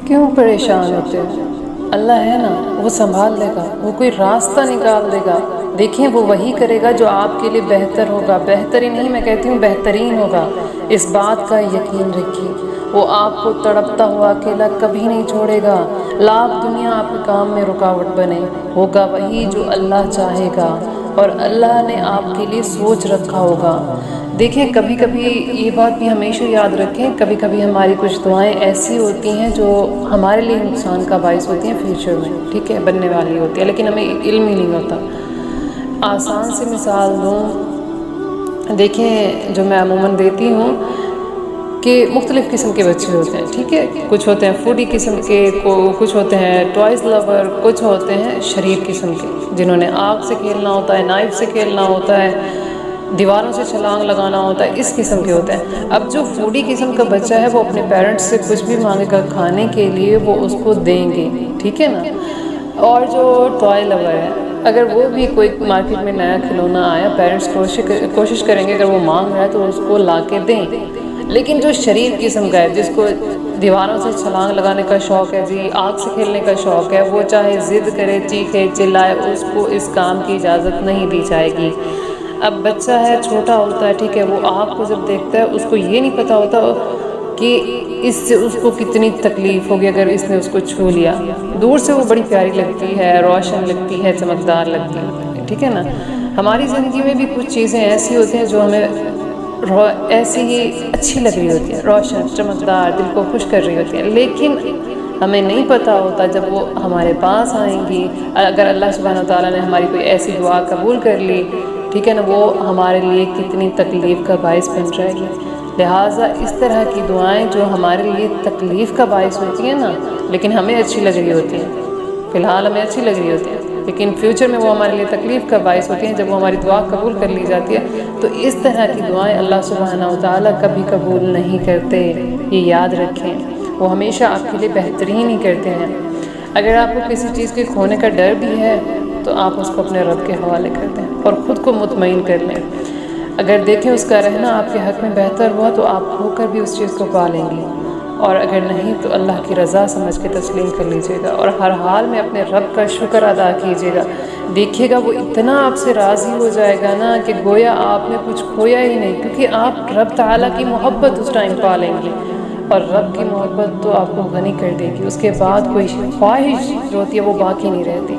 کیوں پریشان ہوتے ہیں؟ اللہ ہے نا، وہ سنبھال لے گا، وہ کوئی راستہ نکال دے گا۔ دیکھیں وہ وہی کرے گا جو آپ کے لیے بہتر ہوگا، بہتر ہی نہیں میں کہتی ہوں بہترین ہوگا، اس بات کا یقین رکھیے۔ وہ آپ کو تڑپتا ہوا اکیلا کبھی نہیں چھوڑے گا، لاکھ دنیا آپ کے کام میں رکاوٹ بنے، ہوگا وہی جو اللہ چاہے گا اور اللہ نے آپ کے لیے سوچ رکھا ہوگا۔ دیکھیں کبھی کبھی یہ بات بھی ہمیشہ یاد رکھیں، کبھی کبھی ہماری کچھ دعائیں ایسی ہوتی ہیں جو ہمارے لیے نقصان کا باعث ہوتی ہیں فیوچر میں، ٹھیک ہے، بننے والی ہوتی ہے، لیکن ہمیں علم ہی نہیں ہوتا۔ آسان سے مثال دوں، دیکھیں جو میں عموماً دیتی ہوں کہ مختلف قسم کے بچے ہوتے ہیں، ٹھیک ہے، کچھ ہوتے ہیں فوڈی قسم کے، کچھ ہوتے ہیں ٹوائز لور، کچھ ہوتے ہیں شریر قسم کے جنہوں نے آگ سے کھیلنا ہوتا ہے، نائف سے کھیلنا ہوتا ہے، دیواروں سے چھلانگ لگانا ہوتا ہے، اس قسم کے ہوتے ہیں۔ اب جو فوڈی قسم کا بچہ ہے وہ اپنے پیرنٹس سے کچھ بھی مانگے گا کھانے کے لیے وہ اس کو دیں گے، ٹھیک ہے نا۔ اور جو ٹوائے لور ہے، اگر وہ بھی کوئی مارکیٹ میں نیا کھلونا آیا، پیرنٹس کوشش کریں گے اگر وہ مانگ رہا ہے تو اس کو لا کے دیں۔ لیکن جو شریر قسم کا ہے، جس کو دیواروں سے چھلانگ لگانے کا شوق ہے، جی آگ سے کھیلنے کا شوق ہے، وہ چاہے ضد کرے، چیخے چلائے، اس کو اس کام کی اجازت نہیں دی جائے گی۔ اب بچہ ہے، چھوٹا ہوتا ہے، ٹھیک ہے، وہ آگ کو جب دیکھتا ہے اس کو یہ نہیں پتہ ہوتا کہ اس سے اس کو کتنی تکلیف ہوگی اگر اس نے اس کو چھو لیا۔ دور سے وہ بڑی پیاری لگتی ہے، روشن لگتی ہے، چمکدار لگتی ہے، ٹھیک ہے نا۔ ہماری زندگی میں بھی کچھ چیزیں ایسی ہوتی ہیں جو ہمیں ایسی ہی اچھی لگ رہی ہوتی ہیں، روشن چمکدار، دل کو خوش کر رہی ہوتی ہیں، لیکن ہمیں نہیں پتہ ہوتا جب وہ ہمارے پاس آئیں گی، اگر اللہ سبحانہ وتعالیٰ نے ہماری کوئی ایسی دعا قبول کر لی، ٹھیک ہے نا، وہ ہمارے لیے کتنی تکلیف کا باعث بن جائے گی۔ لہٰذا اس طرح کی دعائیں جو ہمارے لیے تکلیف کا باعث ہوتی ہیں نا، لیکن ہمیں اچھی لگ رہی ہوتی ہیں، فی الحال ہمیں اچھی لگ رہی ہوتی ہیں، لیکن فیوچر میں وہ ہمارے لیے تکلیف کا باعث ہوتی ہیں جب وہ ہماری دعا قبول کر لی جاتی ہے۔ تو اس طرح کی دعائیں اللہ سبحانہ وتعالیٰ کبھی قبول نہیں کرتے، یہ یاد رکھیں، وہ ہمیشہ آپ کے لیے بہترین ہی کرتے ہیں۔ اگر آپ کو کسی چیز کے کھونے کا ڈر بھی ہے تو آپ اس کو اپنے رب کے حوالے کر دیں اور خود کو مطمئن کر لیں۔ اگر دیکھیں اس کا رہنا آپ کے حق میں بہتر ہوا تو آپ ہو کر بھی اس چیز کو پا لیں گی، اور اگر نہیں تو اللہ کی رضا سمجھ کے تسلیم کر لیجیے گا، اور ہر حال میں اپنے رب کا شکر ادا کیجیے گا۔ دیکھیے گا وہ اتنا آپ سے راضی ہو جائے گا نا کہ گویا آپ نے کچھ کھویا ہی نہیں، کیونکہ آپ رب تعالیٰ کی محبت اس ٹائم پا لیں گے، اور رب کی محبت تو آپ کو غنی کر دے گی، اس کے بعد کوئی خواہش جو ہوتی ہے وہ باقی نہیں رہتی۔